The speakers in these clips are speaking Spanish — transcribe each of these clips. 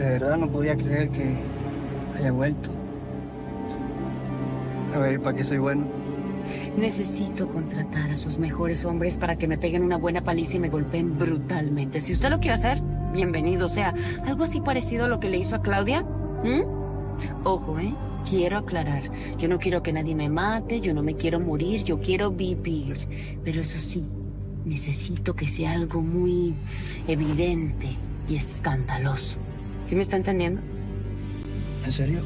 De verdad no podía creer que haya vuelto. A ver, ¿para qué soy bueno? Necesito contratar a sus mejores hombres para que me peguen una buena paliza y me golpeen brutalmente. Si usted lo quiere hacer, bienvenido sea. Algo así parecido a lo que le hizo a Claudia. Ojo, quiero aclarar. Yo no quiero que nadie me mate, yo no me quiero morir, yo quiero vivir. Pero eso sí, necesito que sea algo muy evidente y escandaloso. ¿Sí me está entendiendo? ¿En serio?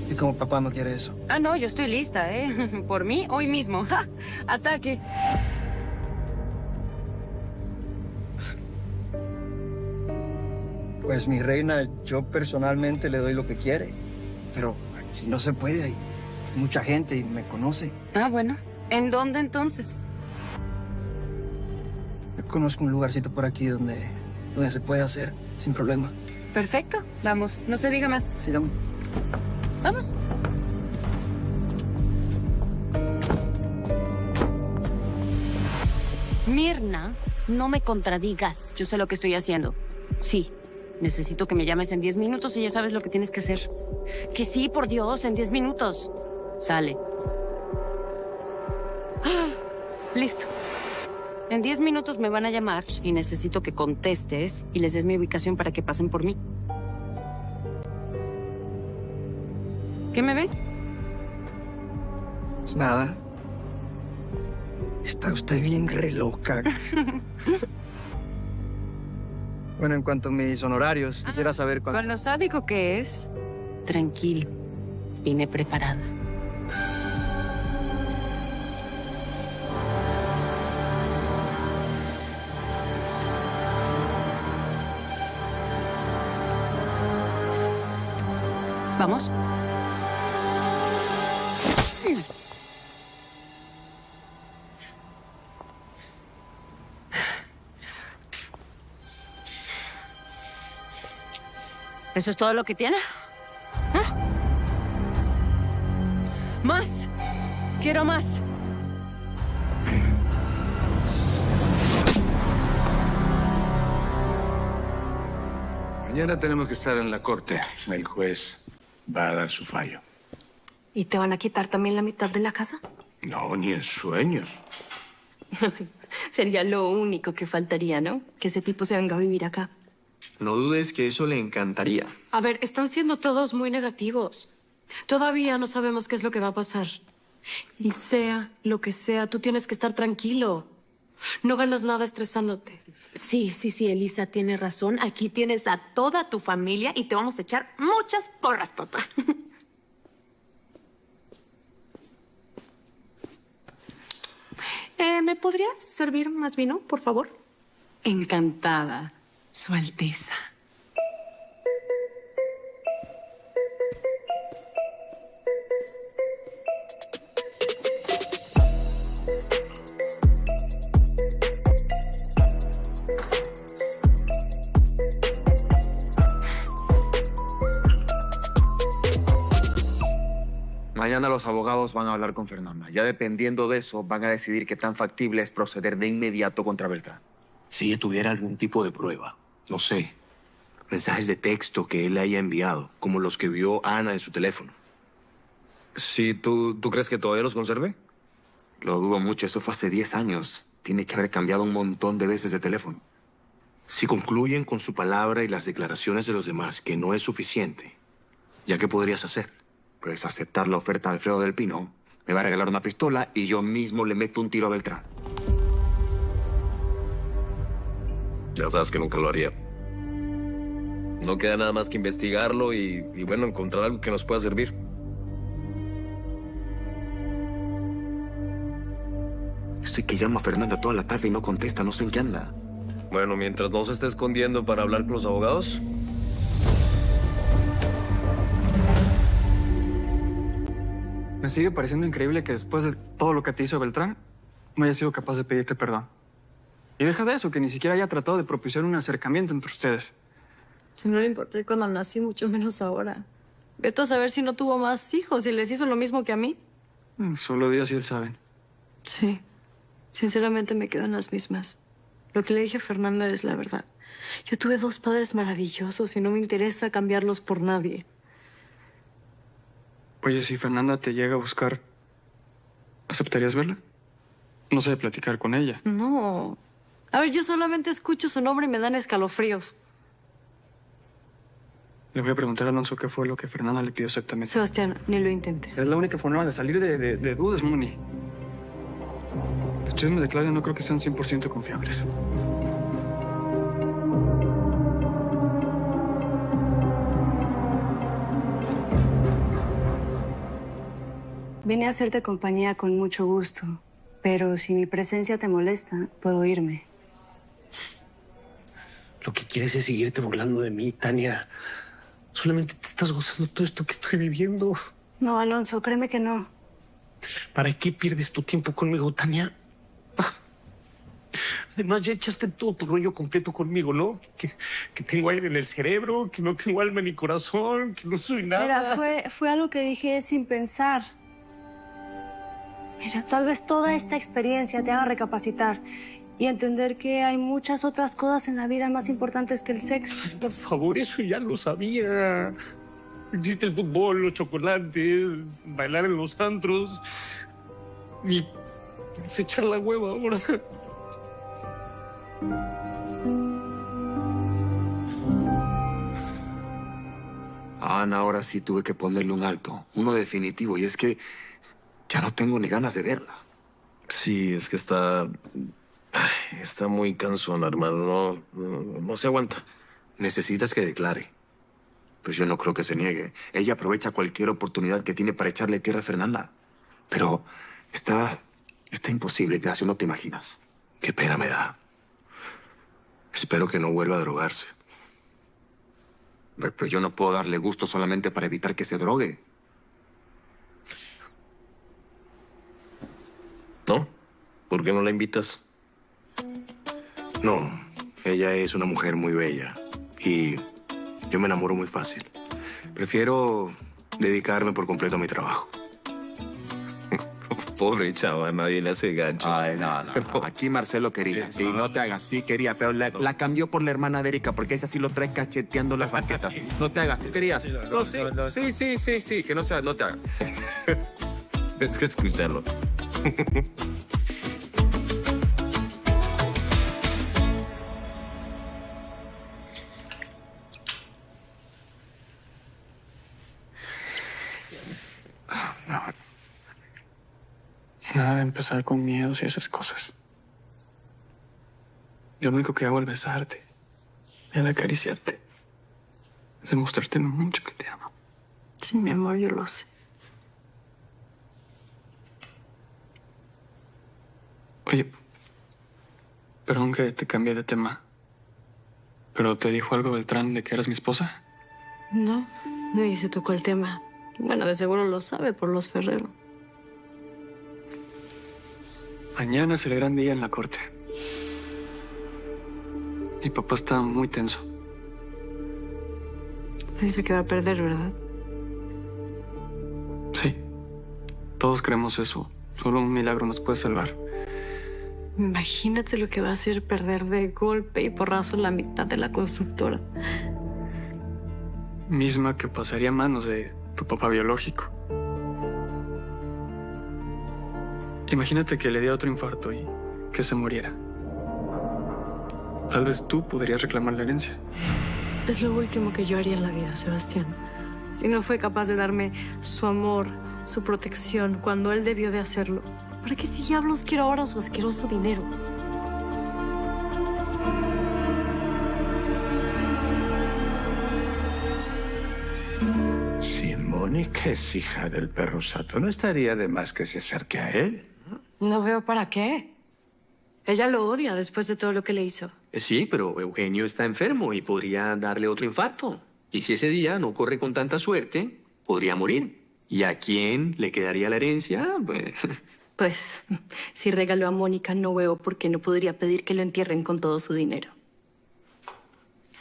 ¿Y cómo papá no quiere eso? Ah, no, yo estoy lista, Por mí, hoy mismo. ¡Ja! ¡Ataque! Pues mi reina, yo personalmente le doy lo que quiere. Pero aquí no se puede. Hay mucha gente y me conoce. Ah, bueno. ¿En dónde entonces? Yo conozco un lugarcito por aquí donde se puede hacer sin problema. Perfecto. Vamos. No se diga más. Sigamos. Vamos. Mirna, no me contradigas. Yo sé lo que estoy haciendo. Sí, necesito que me llames en 10 minutos y ya sabes lo que tienes que hacer. Que sí, por Dios, en 10 minutos. Sale. Listo. En 10 minutos me van a llamar y necesito que contestes y les des mi ubicación para que pasen por mí. ¿Qué me ven? Pues nada. Está usted bien re loca. Bueno, en cuanto a mis honorarios, quisiera saber cuánto... Con lo sádico que es, tranquilo. Vine preparada. ¿Vamos? ¿Eso es todo lo que tiene? ¡Más! ¡Quiero más! Mañana tenemos que estar en la corte. El juez va a dar su fallo. ¿Y te van a quitar también la mitad de la casa? No, ni en sueños. Sería lo único que faltaría, ¿no? Que ese tipo se venga a vivir acá. No dudes que eso le encantaría. A ver, están siendo todos muy negativos. Todavía no sabemos qué es lo que va a pasar. Y sea lo que sea, tú tienes que estar tranquilo. No ganas nada estresándote. Sí, Elisa tiene razón. Aquí tienes a toda tu familia y te vamos a echar muchas porras, papá. ¿Me podrías servir más vino, por favor? Encantada. Su Alteza. Mañana los abogados van a hablar con Fernanda. Ya dependiendo de eso, van a decidir qué tan factible es proceder de inmediato contra Beltrán. Si ella tuviera algún tipo de prueba, no sé, mensajes de texto que él le haya enviado, como los que vio Ana en su teléfono. Sí, ¿tú crees que todavía los conserve? Lo dudo mucho, eso fue hace 10 años. Tiene que haber cambiado un montón de veces de teléfono. Si concluyen con su palabra y las declaraciones de los demás que no es suficiente, ¿ya qué podrías hacer? Pues aceptar la oferta de Alfredo del Pino. Me va a regalar una pistola y yo mismo le meto un tiro a Beltrán. Ya sabes que nunca lo haría. No queda nada más que investigarlo y bueno, encontrar algo que nos pueda servir. Estoy que llamo a Fernanda toda la tarde y no contesta, no sé en qué anda. Bueno, mientras no se esté escondiendo para hablar con los abogados. Me sigue pareciendo increíble que después de todo lo que te hizo Beltrán, no haya sido capaz de pedirte perdón. Y deja de eso, que ni siquiera haya tratado de propiciar un acercamiento entre ustedes. Si no le importé cuando nací, mucho menos ahora. Vete a saber si no tuvo más hijos y les hizo lo mismo que a mí. Solo Dios y él saben. Sí. Sinceramente me quedo en las mismas. Lo que le dije a Fernanda es la verdad. Yo tuve 2 padres maravillosos y no me interesa cambiarlos por nadie. Oye, si Fernanda te llega a buscar, ¿aceptarías verla? No sé, platicar con ella. No. A ver, yo solamente escucho su nombre y me dan escalofríos. Le voy a preguntar a Alonso qué fue lo que Fernanda le pidió exactamente. Sebastián, ni lo intentes. Es la única forma de salir de dudas, Moni. Los chismes de Claudia no creo que sean 100% confiables. Vine a hacerte compañía con mucho gusto, pero si mi presencia te molesta, puedo irme. Lo que quieres es seguirte burlando de mí, Tania. Solamente te estás gozando todo esto que estoy viviendo. No, Alonso, créeme que no. ¿Para qué pierdes tu tiempo conmigo, Tania? Además, ya echaste todo tu rollo completo conmigo, ¿no? Que tengo aire en el cerebro, que no tengo alma ni corazón, que no soy nada. Mira, fue algo que dije sin pensar. Mira, tal vez toda esta experiencia te haga recapacitar y entender que hay muchas otras cosas en la vida más importantes que el sexo. Por favor, eso ya lo sabía. Existe el fútbol, los chocolates, bailar en los antros y echar la hueva ahora. Ana, ahora sí tuve que ponerle un alto, uno definitivo, y es que ya no tengo ni ganas de verla. Sí, es que está muy cansona, hermano. No se aguanta. Necesitas que declare. Pues yo no creo que se niegue. Ella aprovecha cualquier oportunidad que tiene para echarle tierra a Fernanda. Pero está imposible, Ignacio, no te imaginas. Qué pena me da. Espero que no vuelva a drogarse. Pero yo no puedo darle gusto solamente para evitar que se drogue. ¿No? ¿Por qué no la invitas? No, ella es una mujer muy bella y yo me enamoro muy fácil. Prefiero dedicarme por completo a mi trabajo. Pobre chava, nadie le hace gancho. Ay, no. Aquí Marcelo quería. Sí, no te hagas. Sí, quería, pero la cambió por la hermana de Erika, porque esa sí lo trae cacheteando las banquetas. No te hagas. ¿Tú querías? No, sí. Que no te hagas. Es que escucharlo. Nada de empezar con miedos y esas cosas. Yo lo único que hago al besarte y al acariciarte es demostrarte lo mucho que te amo. Sí, mi amor, yo lo sé. Oye, perdón que te cambié de tema, pero ¿te dijo algo Beltrán de que eras mi esposa? No, ni se tocó el tema. Bueno, de seguro lo sabe por los Ferrero. Mañana es el gran día en la corte. Mi papá está muy tenso. Dice que va a perder, ¿verdad? Sí, todos creemos eso. Solo un milagro nos puede salvar. Imagínate lo que va a hacer perder de golpe y porrazo la mitad de la constructora. Misma que pasaría a manos de tu papá biológico. Imagínate que le diera otro infarto y que se muriera. Tal vez tú podrías reclamar la herencia. Es lo último que yo haría en la vida, Sebastián. Si no fue capaz de darme su amor, su protección, cuando él debió de hacerlo, ¿para qué diablos quiero ahora su asqueroso dinero? Si Mónica es hija del perro Sato, ¿no estaría de más que se acerque a él? No veo para qué. Ella lo odia después de todo lo que le hizo. Sí, pero Eugenio está enfermo y podría darle otro infarto. Y si ese día no corre con tanta suerte, podría morir. ¿Y a quién le quedaría la herencia? Pues, si regaló a Mónica, no veo por qué no podría pedir que lo entierren con todo su dinero.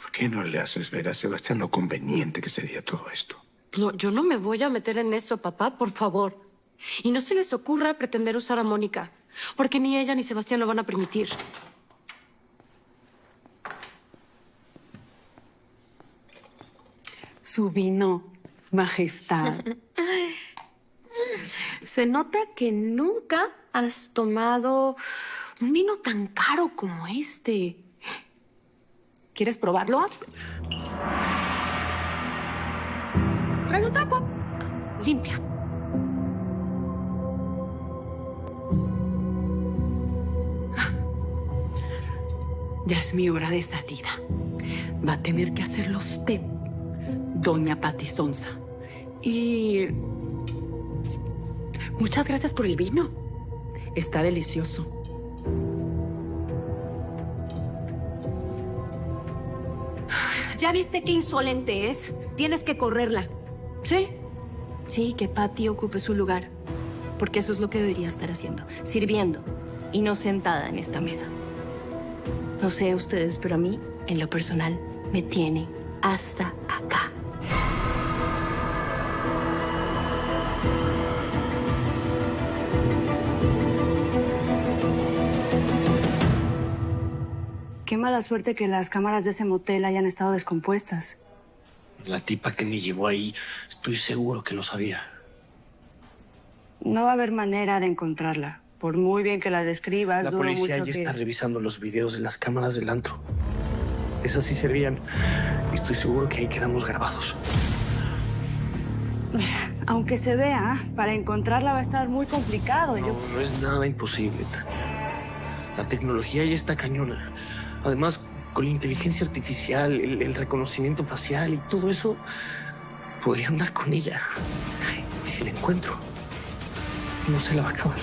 ¿Por qué no le haces ver a Sebastián lo conveniente que sería todo esto? No, yo no me voy a meter en eso, papá, por favor. Y no se les ocurra pretender usar a Mónica, porque ni ella ni Sebastián lo van a permitir. su vino, Majestad. Se nota que nunca has tomado un vino tan caro como este. ¿Quieres probarlo? Trae un trapo. Limpia. Ya es mi hora de salida. Va a tener que hacerlo usted, doña Pati Sonsa. Y muchas gracias por el vino. Está delicioso. ¿Ya viste qué insolente es? Tienes que correrla. Sí. Sí, que Patty ocupe su lugar. Porque eso es lo que debería estar haciendo. Sirviendo. Y no sentada en esta mesa. No sé ustedes, pero a mí, en lo personal, me tiene hasta acá. Qué mala suerte que las cámaras de ese motel hayan estado descompuestas. La tipa que me llevó ahí, estoy seguro que lo sabía. No va a haber manera de encontrarla. Por muy bien que la describas, La dudo policía mucho ya que... está revisando los videos de las cámaras del antro. Esas sí servían. Y estoy seguro que ahí quedamos grabados. Aunque se vea, para encontrarla va a estar muy complicado. No es nada imposible, Tania. La tecnología ya está cañona. Además, con la inteligencia artificial, el reconocimiento facial y todo eso, podría andar con ella. Y si la encuentro, no se la va a acabar.